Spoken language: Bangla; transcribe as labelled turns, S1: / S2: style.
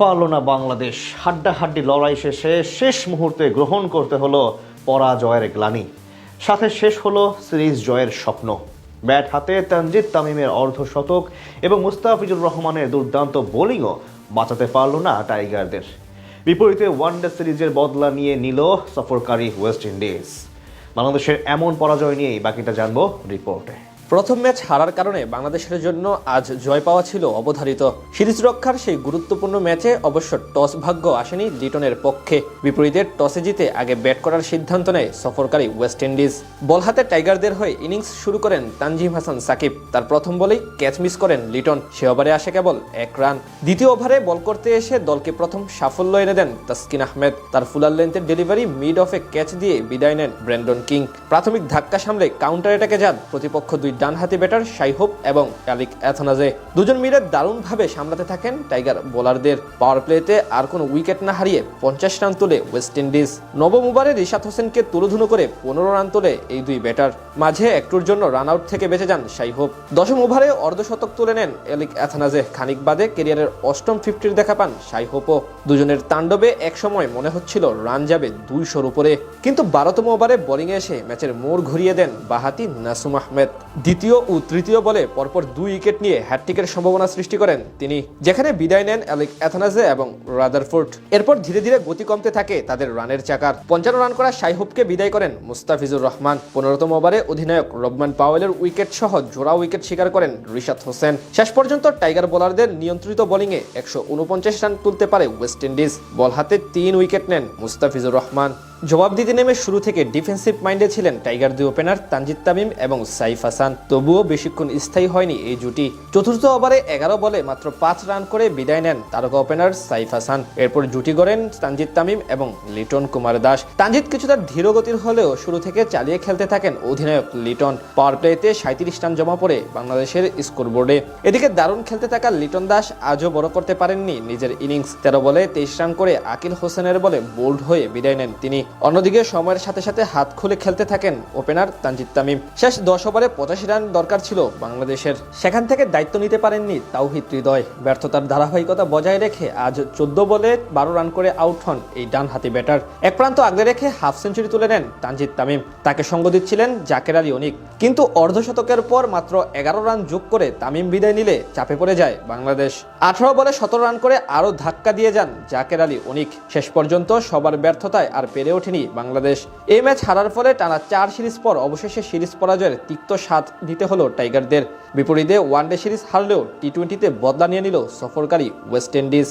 S1: পারল না বাংলাদেশ। হাড্ডাহাড্ডি লড়াই শেষে শেষ মুহূর্তে গ্রহণ করতে হলো পরাজয়ের গ্লানি, সাথে শেষ হলো সিরিজ জয়ের স্বপ্ন। ব্যাট হাতে তানজিদ তামিমের অর্ধশতক এবং মুস্তাফিজুর রহমানের দুর্দান্ত বোলিংও বাঁচাতে পারল না টাইগারদের। বিপরীতে ওয়ানডে সিরিজের বদলা নিয়ে নিল সফরকারী ওয়েস্ট ইন্ডিজ। বাংলাদেশের এমন পরাজয় নিয়েই বাকিটা জানবো রিপোর্টে।
S2: প্রথম ম্যাচ হারার কারণে বাংলাদেশের জন্য আজ জয় পাওয়া ছিল অবধারিত। সিরিজ রক্ষার সেই গুরুত্বপূর্ণ ম্যাচে অবশ্য টস ভাগ্য আসেনি লিটনের পক্ষে। বিপরীতে টসে জিতে আগে ব্যাট করার সিদ্ধান্ত নেয় সফরকারী ওয়েস্ট ইন্ডিজ। বল হাতে টাইগারদের হয়ে ইনিংস শুরু করেন তানজিম হাসান সাকিব। তার প্রথম বলেই ক্যাচ মিস করেন লিটন। সে ওভারে আসে কেবল 1 রান। দ্বিতীয় ওভারে বল করতে এসে দলকে প্রথম সাফল্য এনে দেন তাসকিন আহমেদ। তার ফুলার লেন্থের ডেলিভারি মিড অফে ক্যাচ দিয়ে বিদায় নেন ব্র্যান্ডন কিং। প্রাথমিক ধাক্কা সামলে কাউন্টার অ্যাটাকে যান প্রতিপক্ষ দুই ডানহাতি ব্যাটার শাই হোপ এবং অ্যালিক অ্যাথনাজে। দুজন মিলে দারুণভাবে সামলাতে থাকেন টাইগার বোলারদের। পাওয়ার প্লেতে আর কোনো উইকেট না হারিয়ে 50 রান তোলে ওয়েস্ট ইন্ডিজ। নবম ওভারে রিশাদ হোসেনকে তুলোধুনো করে 15 রান তোলে এই দুই ব্যাটার। মাঝে একটুর জন্য রান আউট থেকে বেঁচে যান শাই হোপ। দশম ওভারে অর্ধশতক তুলে নেন অ্যালিক অ্যাথনাজে। খানিক বাদে ক্যারিয়ারের অষ্টম 50-র দেখা পান শাই হোপও। দুজনের তাণ্ডবে একসময় মনে হচ্ছিল রান যাবে 200-র উপরে, কিন্তু 12তম ওভারে বোলিংয়ে এসে ম্যাচের মোড় ঘুরিয়ে দেন বাঁহাতি নাসুম আহমেদ। দ্বিতীয় ও তৃতীয় বলে পরপর 2 উইকেট নিয়ে হ্যাটট্রিকের সম্ভাবনা সৃষ্টি করেন তিনি, যেখানে বিদায় নেন অ্যালিক অ্যাথনাজে এবং রাদারফোর্ড। এরপর ধীরে ধীরে গতি কমতে থাকে তাদের রানের চাকার। 55 রান করা শাই হোপকে বিদায় করেন মুস্তাফিজুর রহমান। 15তম ওভারে অধিনায়ক রবমান পাওয়েলের উইকেট সহ জোড়া উইকেট শিকার করেন রিশাদ হোসেন। শেষ পর্যন্ত টাইগার বোলারদের নিয়ন্ত্রিত বোলিংয়ে 149 রান তুলতে পারে ওয়েস্ট ইন্ডিজ। বল হাতে 3 উইকেট নেন মুস্তাফিজুর রহমান। জবাব দিতে নেমে শুরু থেকে ডিফেন্সিভ মাইন্ডে ছিলেন টাইগার দুই ওপেনার তানজিদ তামিম এবং সাইফ হাসান। তবুও বেশিক্ষণ স্থায়ী হয়নি এই জুটি। চতুর্থ ওভারে 11 বলে মাত্র 5 রান করে বিদায় নেন তারকা ওপেনার সাইফ হাসান। এরপর জুটি গড়েন তানজিদ তামিম এবং লিটন কুমার দাস। তানজিদ কিছুটা ধীরগতির হলেও শুরু থেকে চালিয়ে খেলতে থাকেন অধিনায়ক লিটন। পাওয়ার প্লেতে 37 রান জমা পড়ে বাংলাদেশের স্কোরবোর্ডে। এদিকে দারুণ খেলতে থাকা লিটন দাস আজও বড় করতে পারেননি নিজের ইনিংস। 13 বলে 23 রান করে আকিল হোসেনের বলে বোল্ড হয়ে বিদায় নেন তিনি। অন্যদিকে সময়ের সাথে সাথে হাত খুলে খেলতে থাকেন ওপেনার তানজিদ তামিম। শেষ 10 ওভারে 85 রান দরকার ছিল বাংলাদেশের, সেখান থেকে দায়িত্ব নিতে পারেননি তাওহিদ হৃদয়। ব্যর্থতার ধারাবাহিকতা বজায় রেখে আজ 14 বলে 12 রান করে আউট হন এই ডানহাতি ব্যাটার। এক প্রান্ত আগলে রেখে হাফ সেঞ্চুরি তুলে নেন তানজিদ তামিম। তাকে সঙ্গ দিচ্ছিলেন জাকের আলী অনিক, কিন্তু অর্ধশতকের পর মাত্র 11 রান যোগ করে তামিম বিদায় নিলে চাপে পড়ে যায় বাংলাদেশ। 18 বলে 17 রান করে আরও ধাক্কা দিয়ে যান জাকের আলী অনিক। শেষ পর্যন্ত সবার ব্যর্থতায় আর পেরে ওঠেনি বাংলাদেশ। এই ম্যাচ হারার ফলে টানা 4 সিরিজ পর অবশেষে সিরিজ পরাজয়ের তিক্ত স্বাদ দিতে হলো টাইগারদের। বিপরীতে ওয়ানডে সিরিজ হারলেও টি-20তে বদলা নিয়ে নিল সফরকারী ওয়েস্ট ইন্ডিজ।